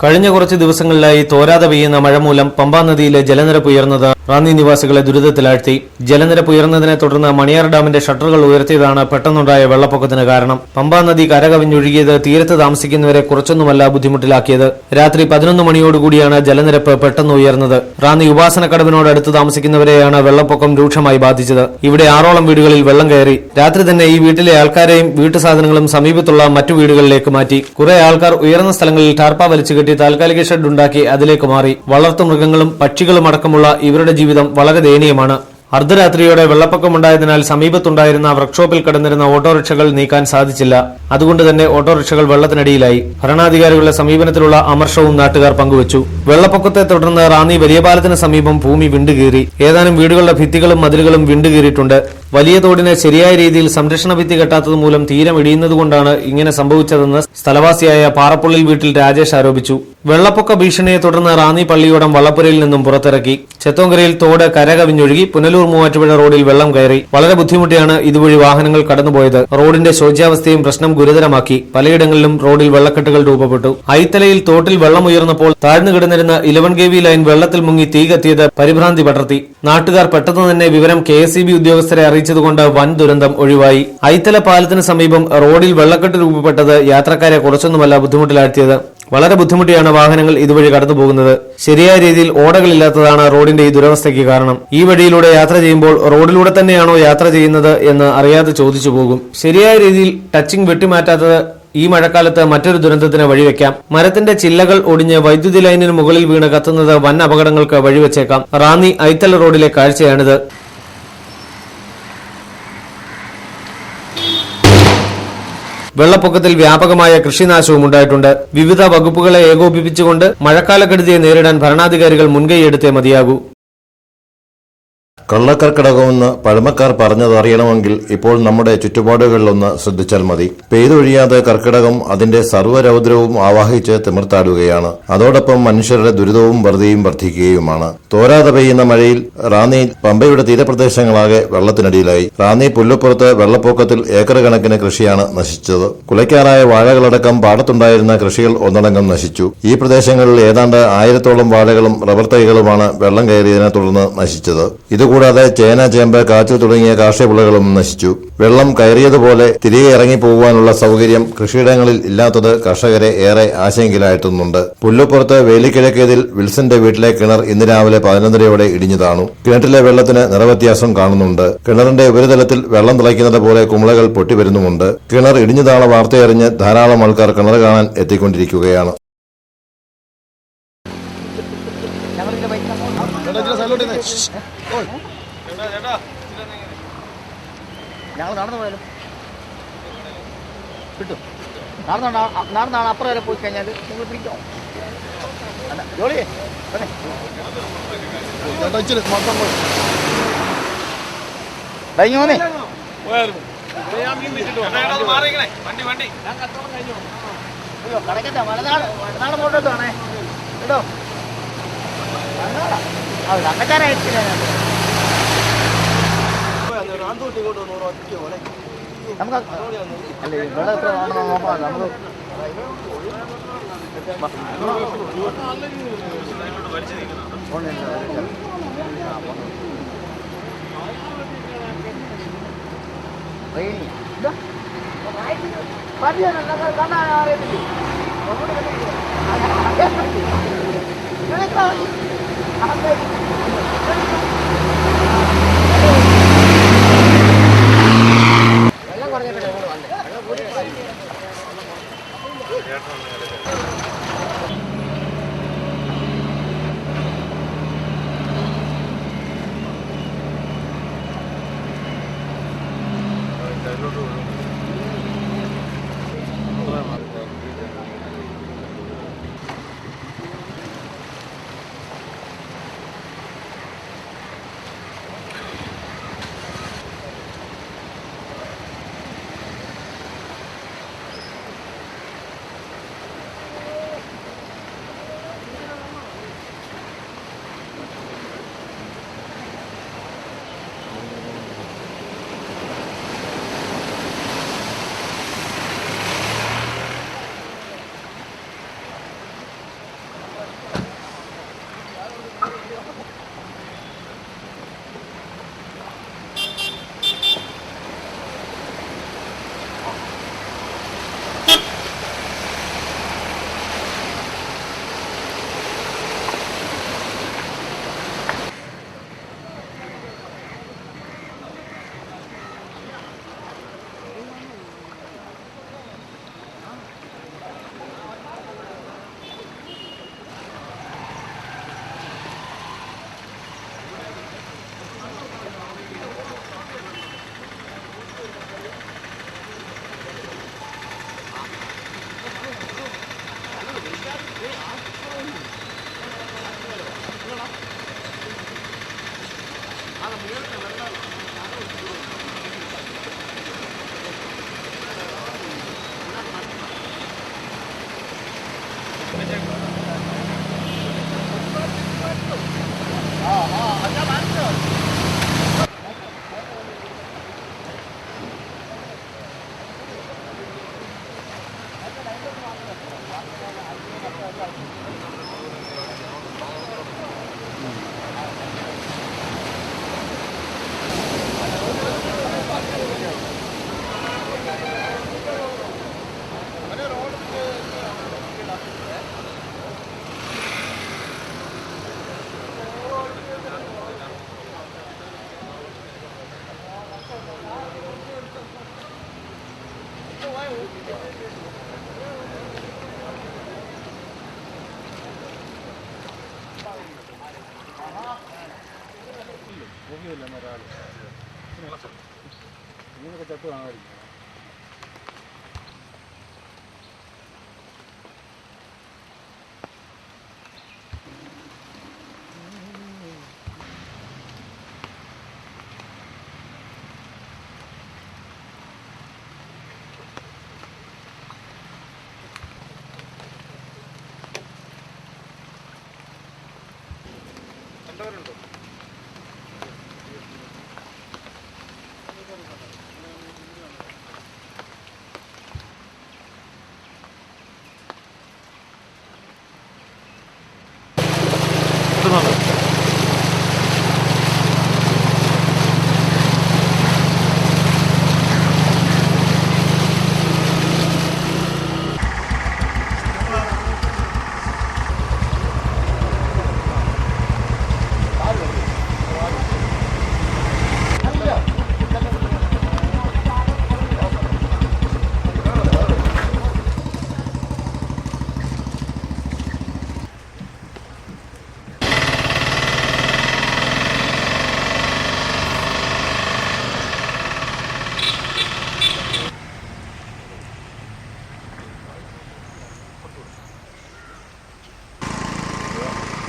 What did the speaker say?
കഴിഞ്ഞ കുറച്ച് ദിവസങ്ങളിലായി തോരാതെ പെയ്യുന്ന മഴ മൂലം പമ്പാ നദിയിലെ ജലനിരപ്പ് ഉയർന്നത് റാന്നി നിവാസികളെ ദുരിതത്തിലാഴ്ത്തി. ജലനിരപ്പ് ഉയർന്നതിനെ തുടർന്ന് മണിയാർ ഡാമിന്റെ ഷട്ടറുകൾ ഉയർത്തിയതാണ് പെട്ടെന്നുണ്ടായ വെള്ളപ്പൊക്കത്തിന് കാരണം. പമ്പാ നദി കരകവിഞ്ഞൊഴുകിയത് തീരത്ത് താമസിക്കുന്നവരെ കുറച്ചൊന്നുമല്ല ബുദ്ധിമുട്ടിലാക്കിയത്. രാത്രി 11 മണിയോടുകൂടിയാണ് ജലനിരപ്പ് പെട്ടെന്ന് ഉയർന്നത്. റാന്നി ഉപാസനക്കടവിനോടടുത്ത് താമസിക്കുന്നവരെയാണ് വെള്ളപ്പൊക്കം രൂക്ഷമായി ബാധിച്ചത്. ഇവിടെ 6ഓളം വീടുകളിൽ വെള്ളം കയറി. രാത്രി തന്നെ ഈ വീട്ടിലെ ആൾക്കാരെയും വീട്ടുസാധനങ്ങളും സമീപത്തുള്ള മറ്റു വീടുകളിലേക്ക് മാറ്റി. കുറെ ആൾക്കാർ ഉയർന്ന സ്ഥലങ്ങളിൽ ടാർപ്പ വലിച്ചു കെട്ടി താൽക്കാലിക ഷെഡ് ഉണ്ടാക്കി അതിലേക്ക് മാറി. വളർത്തുമൃഗങ്ങളും പക്ഷികളും അടക്കമുള്ള ഇവരുടെ ജീവിതം വളരെ ദയനീയമാണ്. അർദ്ധരാത്രിയോടെ വെള്ളപ്പൊക്കമുണ്ടായതിനാൽ സമീപത്തുണ്ടായിരുന്ന വർക്ക്ഷോപ്പിൽ കിടന്നിരുന്ന ഓട്ടോറിക്ഷകൾ നീക്കാൻ സാധിച്ചില്ല. അതുകൊണ്ട് തന്നെ ഓട്ടോറിക്ഷകൾ വെള്ളത്തിനടിയിലായി. ഭരണാധികാരികളുടെ സമീപനത്തിലുള്ള അമർഷവും നാട്ടുകാർ പങ്കുവച്ചു. വെള്ളപ്പൊക്കത്തെ തുടർന്ന് റാന്നി വലിയ പാലത്തിന് സമീപം ഭൂമി വിണ്ടുകീറി. ഏതാനും വീടുകളുടെ ഭിത്തികളും മതിലുകളും വിണ്ടുകീറിയിട്ടുണ്ട്. വലിയ തോടിന് ശരിയായ രീതിയിൽ സംരക്ഷണ ഭിത്തി കെട്ടാത്തത് മൂലം തീരം ഇടിയുന്നതുകൊണ്ടാണ് ഇങ്ങനെ സംഭവിച്ചതെന്ന് സ്ഥലവാസിയായ പാറപ്പുള്ളിൽ വീട്ടിൽ രാജേഷ് ആരോപിച്ചു. വെള്ളപ്പൊക്ക ഭീഷണിയെ തുടർന്ന് റാന്നി പള്ളിയോടം വള്ളപ്പുരയിൽ നിന്നും പുറത്തിറക്കി. ചെത്തോങ്കരയിൽ തോട് കരകവിഞ്ഞൊഴുകി. പുനലൂർ മൂവാറ്റുപുഴ റോഡിൽ വെള്ളം കയറി. വളരെ ബുദ്ധിമുട്ടിയാണ് ഇതുവഴി വാഹനങ്ങൾ കടന്നുപോയത്. റോഡിന്റെ ശോച്യാവസ്ഥയും പ്രശ്നം ഗുരുതരമാക്കി. പലയിടങ്ങളിലും റോഡിൽ വെള്ളക്കെട്ടുകൾ രൂപപ്പെട്ടു. ഐത്തലയിൽ തോട്ടിൽ വെള്ളം ഉയർന്നപ്പോൾ താഴ്ന്നു കിടന്നിരുന്ന 11 kV ലൈൻ വെള്ളത്തിൽ മുങ്ങി തീ കത്തിയത് പരിഭ്രാന്തി പടർത്തി. നാട്ടുകാർ പെട്ടെന്ന് തന്നെ വിവരം KSEB ഉദ്യോഗസ്ഥരെ അറിയിച്ചതുകൊണ്ട് വൻ ദുരന്തം ഒഴിവായി. ഐത്തല പാലത്തിന് സമീപം റോഡിൽ വെള്ളക്കെട്ട് രൂപപ്പെട്ടത് യാത്രക്കാരെ കുറച്ചൊന്നുമല്ല ബുദ്ധിമുട്ടിലാഴ്ത്തിയത്. വളരെ ബുദ്ധിമുട്ടിയാണ് വാഹനങ്ങൾ ഇതുവഴി കടന്നുപോകുന്നത്. ശരിയായ രീതിയിൽ ഓടകളില്ലാത്തതാണ് റോഡിന്റെ ഈ ദുരവസ്ഥയ്ക്ക് കാരണം. ഈ വഴിയിലൂടെ യാത്ര ചെയ്യുമ്പോൾ റോഡിലൂടെ തന്നെയാണോ യാത്ര ചെയ്യുന്നത് എന്ന് അറിയാതെ ചോദിച്ചു പോകും. ശരിയായ രീതിയിൽ ടച്ചിങ് വെട്ടിമാറ്റാത്തത് ഈ മഴക്കാലത്ത് മറ്റൊരു ദുരന്തത്തിന് വഴിവെക്കാം. മരത്തിന്റെ ചില്ലകൾ ഒടിഞ്ഞ് വൈദ്യുതി ലൈനിന് മുകളിൽ വീണ് കത്തുന്നത് വൻ അപകടങ്ങൾക്ക് വഴിവെച്ചേക്കാം. റാന്നി ഐത്തല റോഡിലെ കാഴ്ചയാണിത്. വെള്ളപ്പൊക്കത്തിൽ വ്യാപകമായ കൃഷിനാശവും ഉണ്ടായിട്ടുണ്ട്. വിവിധ വകുപ്പുകളെ ഏകോപിപ്പിച്ചുകൊണ്ട് മഴക്കാലക്കെടുതിയെ നേരിടാൻ ഭരണാധികാരികൾ മുൻകൈയെടുത്തേ മതിയാകൂ. കള്ളക്കർക്കിടകമെന്ന് പഴമക്കാർ പറഞ്ഞതറിയണമെങ്കിൽ ഇപ്പോൾ നമ്മുടെ ചുറ്റുപാടുകളിലൊന്ന് ശ്രദ്ധിച്ചാൽ മതി. പെയ്തൊഴിയാതെ കർക്കിടകം അതിന്റെ സർവ്വരൗദ്രവും ആവാഹിച്ച് തിമിർത്താടുകയാണ്. അതോടൊപ്പം മനുഷ്യരുടെ ദുരിതവും വെറുതെയും വർദ്ധിക്കുകയുമാണ്. തോരാതെ പെയ്യുന്ന മഴയിൽ റാന്നി പമ്പയുടെ തീരപ്രദേശങ്ങളാകെ വെള്ളത്തിനടിയിലായി. റാന്നി പുല്ലുപ്പുറത്ത് വെള്ളപ്പൊക്കത്തിൽ ഏക്കർ കണക്കിന് കൃഷിയാണ് നശിച്ചത്. കുലയ്ക്കാറായ വാഴകളടക്കം പാടത്തുണ്ടായിരുന്ന കൃഷികൾ ഒന്നടങ്കം നശിച്ചു. ഈ പ്രദേശങ്ങളിൽ ഏതാണ്ട് 1000ഓളം വാഴകളും റബ്ബർ തൈകളുമാണ് വെള്ളം കയറിയതിനെ തുടർന്ന് നശിച്ചത്. ഇതുകൂടാതെ ചേന, ചേമ്പ്, കാച്ചിൽ തുടങ്ങിയ കാർഷിക വിളകളും നശിച്ചു. വെള്ളം കയറിയതുപോലെ തിരികെ ഇറങ്ങിപ്പോകുവാനുള്ള സൌകര്യം കൃഷിയിടങ്ങളിൽ ഇല്ലാത്തത് കർഷകരെ ഏറെ ആശങ്കയിലാഴ്ത്തുന്നുണ്ട്. പുല്ലുപ്പുറത്ത് വേലിക്കിഴക്കേതിൽ വിൽസന്റെ വീട്ടിലെ കിണർ ഇന്ന് രാവിലെ 11:30 ഇടിഞ്ഞു താണു. കിണറ്റിലെ വെള്ളത്തിന് നിറവ്യത്യാസം കാണുന്നുണ്ട്. കിണറിന്റെ ഉപരിതലത്തിൽ വെള്ളം തിളയ്ക്കുന്നത് പോലെ കുമിളകൾ പൊട്ടിവരുന്നുമുണ്ട്. കിണർ ഇടിഞ്ഞു താണ വാർത്തയറിഞ്ഞ് ധാരാളം ആൾക്കാർ കിണർ കാണാൻ എത്തിക്കൊണ്ടിരിക്കുകയാണ്. ഞങ്ങൾ നടന്നു പോയാലും കിട്ടും. നടന്നാണ് അപ്പുറം വരെ പോയി കഴിഞ്ഞാൽ നിങ്ങൾ പിടിക്കോ ജോലി പോന്നേ. കടക്കട്ടെ മലനാട് പോട്ടോട്ടാണേ കേട്ടോ. കണ്ടക്കാരായിട്ട് നമുക്ക് അല്ല ഇവിടെ എത്ര ആണെന്ന് നോക്കാം. നമുക്ക് ഇങ്ങനെയൊക്കെ ചത്തു കാണാമായിരിക്കും.